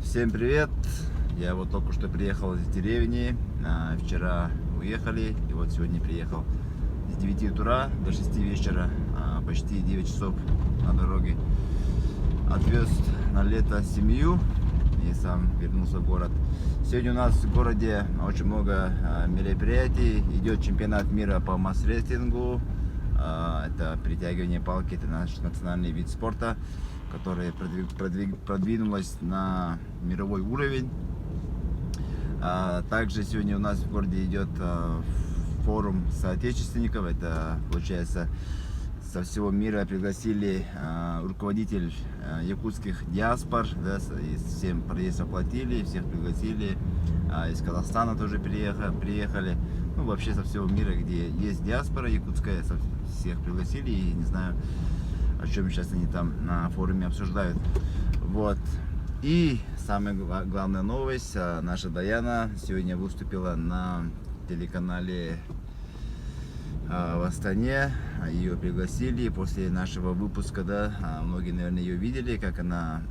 Всем привет! Я вот только что приехал из деревни, вчера уехали, и вот сегодня приехал с 9 утра до 6 вечера, почти 9 часов на дороге. Отвез на лето семью и сам вернулся в город. Сегодня у нас в городе очень много мероприятий, идет чемпионат мира по масс-рестлингу, это притягивание палки, это наш национальный вид спорта, которая продвинулась на мировой уровень. Также сегодня у нас в городе идет форум соотечественников. Это, получается, со всего мира пригласили руководитель якутских диаспор, да, и всем проезд оплатили, всех пригласили. Из Казахстана тоже приехали. Ну, вообще со всего мира, где есть диаспора якутская, всех пригласили. И не знаю, о чем сейчас они там на форуме обсуждают. Вот. И самая главная новость. Наша Даяна сегодня выступила на телеканале в Астане. Ее пригласили после нашего выпуска, да. Многие, наверное, ее видели, как она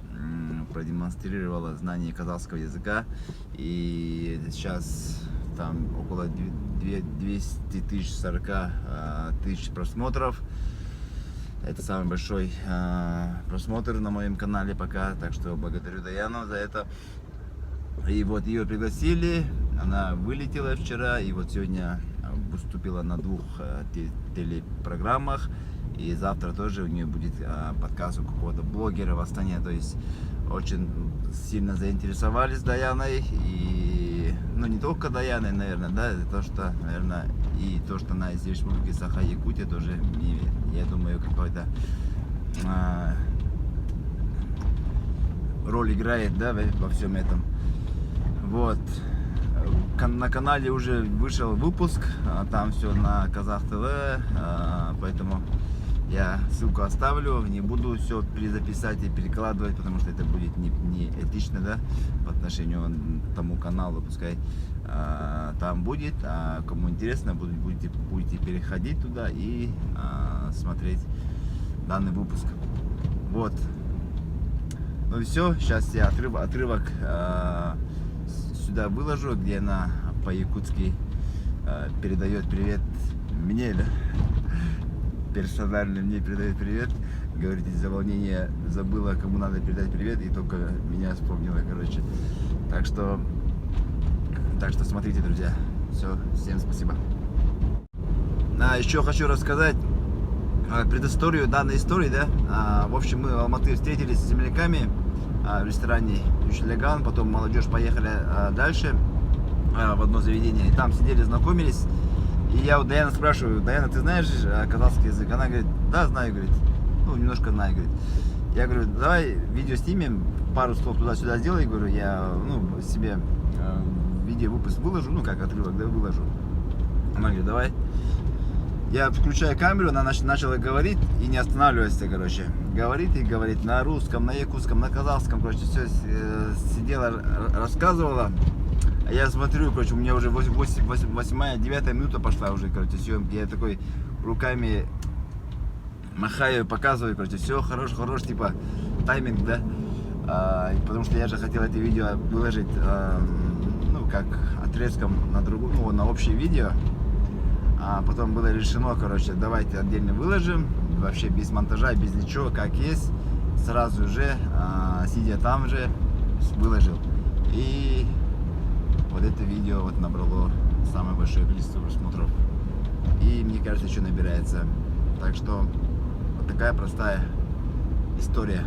продемонстрировала знание казахского языка. И сейчас там около 240 тысяч просмотров. Это самый большой просмотр на моем канале пока, так что благодарю Даяну за это. И вот ее пригласили, она вылетела вчера, и вот сегодня выступила на 2 телепрограммах. И завтра тоже у нее будет подкаст у какого-то блогера в Астане. То есть очень сильно заинтересовались Даяной. И, ну, не только Даяной, наверное, да, это то, что, наверное, и то, что она из Республики Саха-Якутия тоже, я думаю, какой-то роль играет, да, во всем этом. Вот. На канале уже вышел выпуск, там все на Казах ТВ, поэтому я ссылку оставлю, не буду все перезаписать и перекладывать, потому что это будет не этично, да, по отношению к тому каналу, пускай там будет, а кому интересно, будете переходить туда и смотреть данный выпуск. Вот. Ну и все, сейчас я отрывок сюда выложу, где она по-якутски передает привет мне, да? Персонально мне передает привет. Говорит, из-за волнения забыла, кому надо передать привет, и только меня вспомнила, короче. Так что смотрите, друзья. Все, всем спасибо. Еще хочу рассказать предысторию данной истории, да. В общем, мы в Алматы встретились с земляками в ресторане Юшляган, потом молодежь поехали дальше в одно заведение, и там сидели, знакомились. И я у Даяны спрашиваю: Даяна, ты знаешь казахский язык? Она говорит: да, знаю, говорит. Ну, немножко знаю, говорит. Я говорю: давай видео снимем, пару слов туда-сюда сделай, говорю, я, ну, себе видео выпуск выложу, ну, как отрывок, да, выложу. Она говорит: давай. Я включаю камеру, она начала говорить и не останавливается, короче. Говорит и говорит на русском, на якутском, на казахском, короче, все сидела, рассказывала. А я смотрю, короче, у меня уже 8-9 минута пошла уже, короче, съемки. Я такой руками махаю, показываю, короче, все, хорош, типа, тайминг, да. Потому что я же хотел это видео выложить, ну, как отрезком на другую, ну, на общее видео. А потом было решено, короче, давайте отдельно выложим, вообще без монтажа, без ничего, как есть, сразу же, сидя там же, выложил. И вот это видео вот набрало самое большое количество просмотров. И мне кажется, еще набирается. Так что вот такая простая история.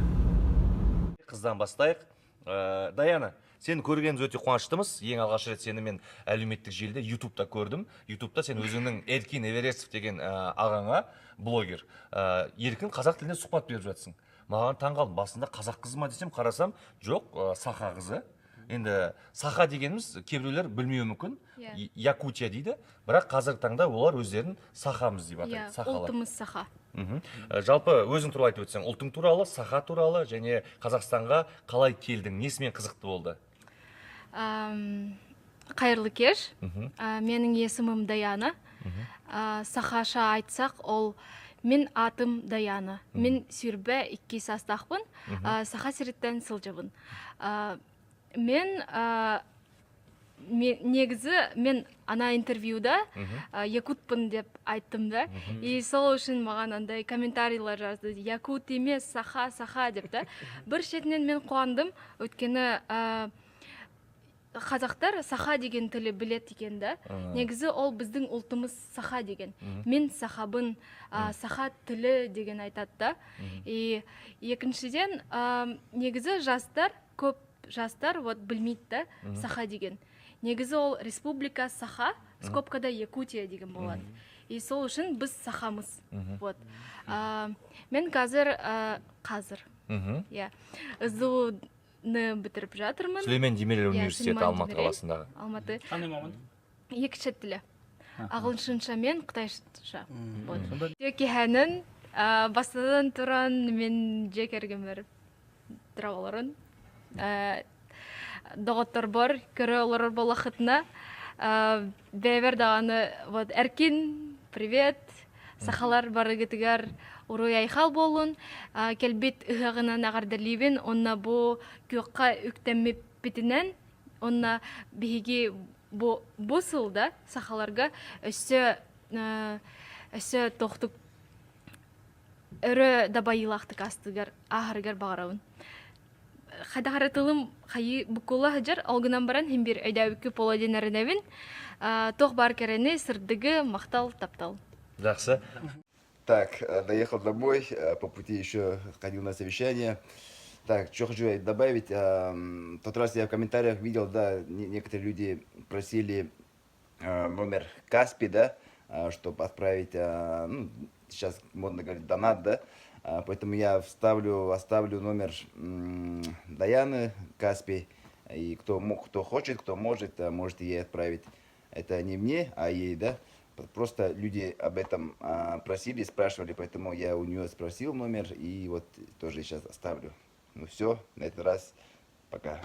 Қыздан бастайық. Даяна, сені көргеніміз өте қуаныштымыз. Ең алғаш рет сені мен әлеуметтік желіде ютубта көрдім. Ютубта сен өзіңнің Эркин Эверестов деген ағаңа, блогер, еркін қазақ тілінде сұхбат беріп жатсың. Маған таң қалдым. Басында қазақ қызы ма десем, қарасам, жоқ, саха қызы. Енді саха дегеніміз кейбіреулер білмеуі мүмкін. Якутия дейді. Бірақ қазіргі таңда олар өздерін сахамыз деп атайды. Сахалар. Ұлтымыз саха. Жалпы өзің туралы айтып өтсең, ұлтың туралы, саха туралы және Қазақстанға қалай келдің, несімен қызықты болды? Қайырлы кеш. Менің есімім Даяна. Сахаша айтсақ, ол мен атым Даяна. Мен сүрбе 2 састақпын. Саха сіріттен сылжыбын. мен негізі мен ана интервьюда якутпын деп айттым да, и сол үшін маған андай комментарийлер жазды, якут емес, саха деп та. Бір шетінен мен қуандым, өйткені қазақтар саха деген тілі білет екен да. Негізі ол біздің ұлтымыз саха деген. Мен сахабын, саха тілі деген айтады да. И екіншіден, негізі көп жастар білмейді да, саха деген. Негізі ол республика саха, скобкада Якутия деген болады. И сол үшін біз сахамыз. Мен қазір ызуны бітіріп жатырмын. Сүлеймен Демирел университеті Алматы қаласындағы. Алматы. Қандай маман? Екінші тілі. Ағылшынша мен қытайша. Кехәнін бастадан тұран мен жекерген беріп тұрағыларын. Доғыттар бар, көрі олар болақытына. Бәйбер дағаны, әркен, привет, сақалар бары кетігер ұруй айхал болын. Келбет ұғағынан ағардалибен, онна бұл көққа үктәміп бітінен, онна бейге бұсылда сақаларға өсі тоқтық өрі дабайылақтық астығар, ағырғар бағарауын. Хадағаратылым қайы бұқылы ғажар, алғынан баран хем бір өйдәуікі поладен әрінәвін, тоқ бар кәрені сырдығы мақтал таптал. Жақсы. Так, доехал домой, по пути еще ходил на совещание. Так, что хочу добавить, в тот раз я в комментариях видел, да, некоторые люди просили номер Каспи, да, чтобы отправить, ну, сейчас модно говорить, донат, да. Поэтому я оставлю номер Даяны Каспи, и кто хочет, кто может, можете ей отправить. Это не мне, а ей, да. Просто люди об этом просили, спрашивали, поэтому я у нее спросил номер, и вот тоже сейчас оставлю. Ну все, на этот раз пока.